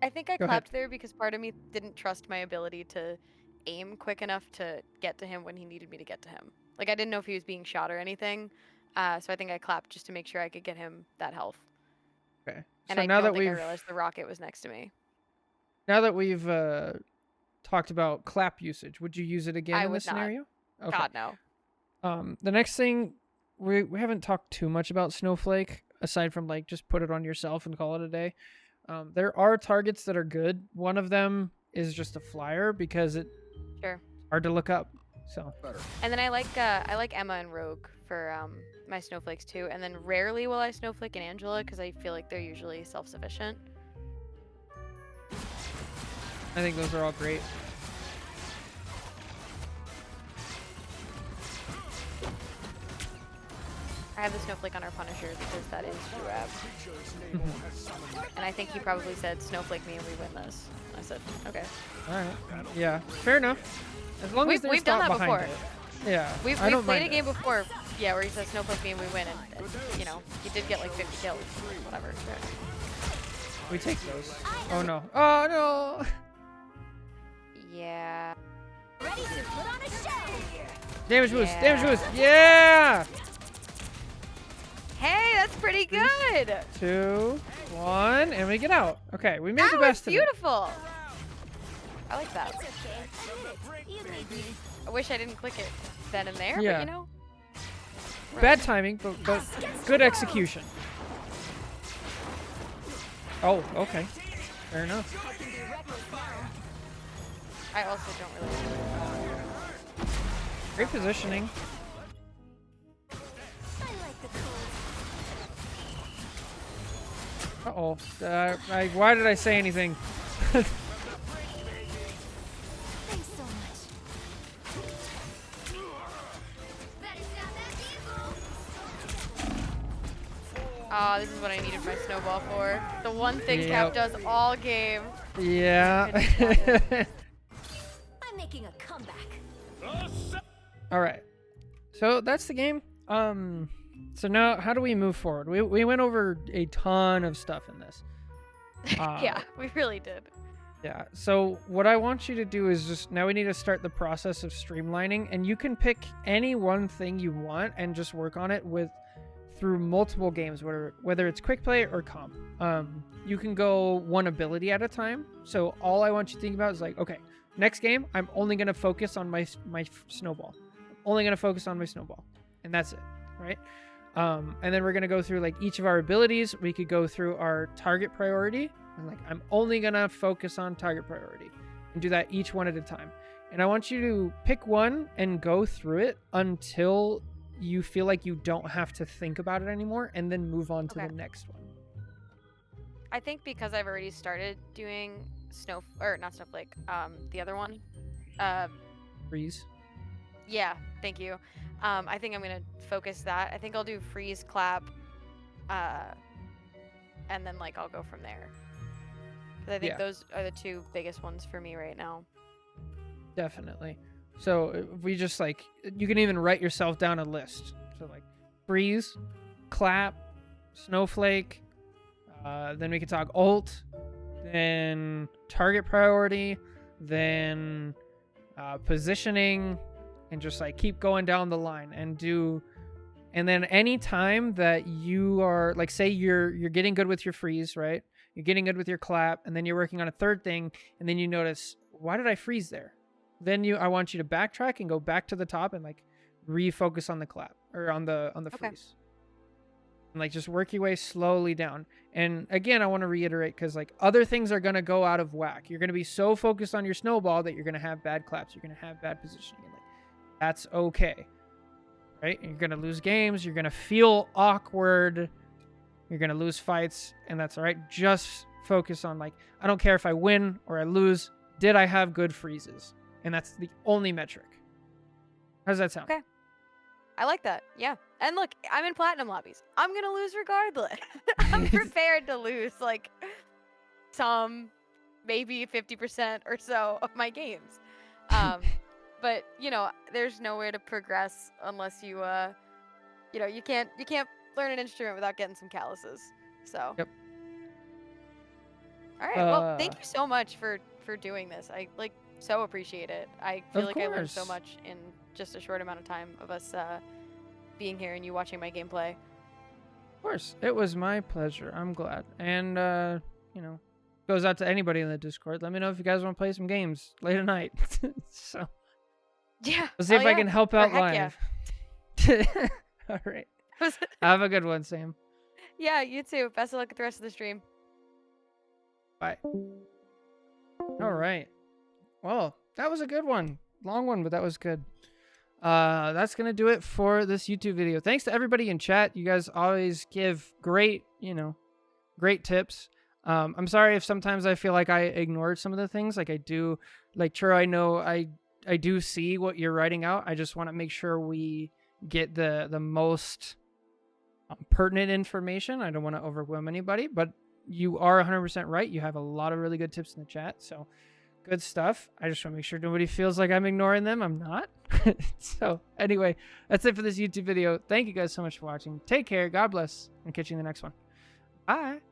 I think I Go ahead. clapped there because part of me didn't trust my ability to aim quick enough to get to him when he needed me to get to him. Like I didn't know if he was being shot or anything. So I think I clapped just to make sure I could get him that health. Okay. And So I now don't that think I we've realized the rocket was next to me. talked about clap usage, would you use it again I in would this not. scenario? Okay. God no. The next thing we haven't talked too much about Snowflake aside from like just put it on yourself and call it a day. There are targets that are good. One of them is just a flyer because it's Sure. hard to look up. So And then I like Emma and Rogue for my snowflakes too. And then rarely will I snowflake and Angela because I feel like they're usually self-sufficient. I think those are all great. I have the snowflake on our Punisher because that is Druab. And I think he probably said snowflake me and we win this. I said, okay. All right. Yeah. Fair enough. As long as there's We've done thought that behind before. it. Yeah. We've I don't played mind a game it. before, yeah, where he says snowflake me and we win, and you know, he did get like 50 kills, whatever. Sure. We take those. Oh no. Oh no. Yeah. Ready to put on a show. Damage boost. Yeah. Damage boost. Yeah. Hey, that's pretty good. 2, 1, and we get out. Okay, we made That the was best of it. beautiful. I like that. It's okay. You need me. I wish I didn't click it then and there, Yeah. but you know. Bad timing, but good execution. Oh, okay. Fair enough. I also don't really. Great positioning. I like the cold. Uh-oh. Why did I say anything? Thanks so much. Better stop that vehicle. Oh, this is what I needed my snowball for. The one thing Yep. Cap does all game. Yeah. I'm making a comeback. All right. So that's the game. So now how do we move forward? We went over a ton of stuff in this. Yeah, we really did. Yeah. So what I want you to do is just now we need to start the process of streamlining, and you can pick any one thing you want and just work on it through multiple games, whether it's quick play or comp. You can go one ability at a time. So all I want you to think about is like, okay, next game I'm only gonna focus on my snowball. I'm only gonna focus on my snowball, and that's it, right? And then we're gonna go through like each of our abilities. We could go through our target priority, and like I'm only gonna focus on target priority, and do that each one at a time. And I want you to pick one and go through it until you feel like you don't have to think about it anymore, and then move on to Okay. the next one. I think because I've already started doing not snowflake, the other one. Freeze. Yeah, thank you. I think I'm gonna focus that. I think I'll do freeze, clap, and then like I'll go from there. 'Cause I think Yeah. those are the two biggest ones for me right now. Definitely. So if we just like, you can even write yourself down a list. So like freeze, clap, snowflake, then we could talk ult, then target priority, then positioning, and just like keep going down the line and do. And then any time that you are like, say you're getting good with your freeze, right? You're getting good with your clap, and then you're working on a third thing, and then you notice, why did I freeze there? Then I want you to backtrack and go back to the top and like refocus on the clap or on the freeze. And like just work your way slowly down. And again, I want to reiterate, because like other things are going to go out of whack. You're going to be so focused on your snowball that you're going to have bad claps. You're going to have bad positioning. And like, that's okay. Right? You're going to lose games. You're going to feel awkward. You're going to lose fights. And that's all right. Just focus on like, I don't care if I win or I lose. Did I have good freezes? And that's the only metric. How does that sound? Okay. I like that. Yeah. And look, I'm in platinum lobbies. I'm going to lose regardless. I'm prepared to lose like maybe 50% or so of my games. But, you know, there's no way to progress unless you, you know, you can't learn an instrument without getting some calluses. So. Yep. All right. Well, thank you so much for doing this. I like so appreciate it. I feel like I learned so much in just a short amount of time of us being here and you watching my gameplay. Of course. It was my pleasure. I'm glad. And, you know, goes out to anybody in the Discord. Let me know if you guys want to play some games late at night. So. Yeah. Let's see if I can help out live. Yeah. All right. Have a good one, Sam. Yeah, you too. Best of luck with the rest of the stream. Bye. All right. Well, that was a good one. Long one, but that was good. That's going to do it for this YouTube video. Thanks to everybody in chat. You guys always give great, you know, great tips. I'm sorry if sometimes I feel like I ignored some of the things. Like I do, like Churro, I know I do see what you're writing out. I just want to make sure we get the most pertinent information. I don't want to overwhelm anybody, but you are 100% right. You have a lot of really good tips in the chat. So good stuff. I just want to make sure nobody feels like I'm ignoring them. I'm not. So anyway, that's it for this YouTube video. Thank you guys so much for watching. Take care. God bless. And catch you in the next one. Bye.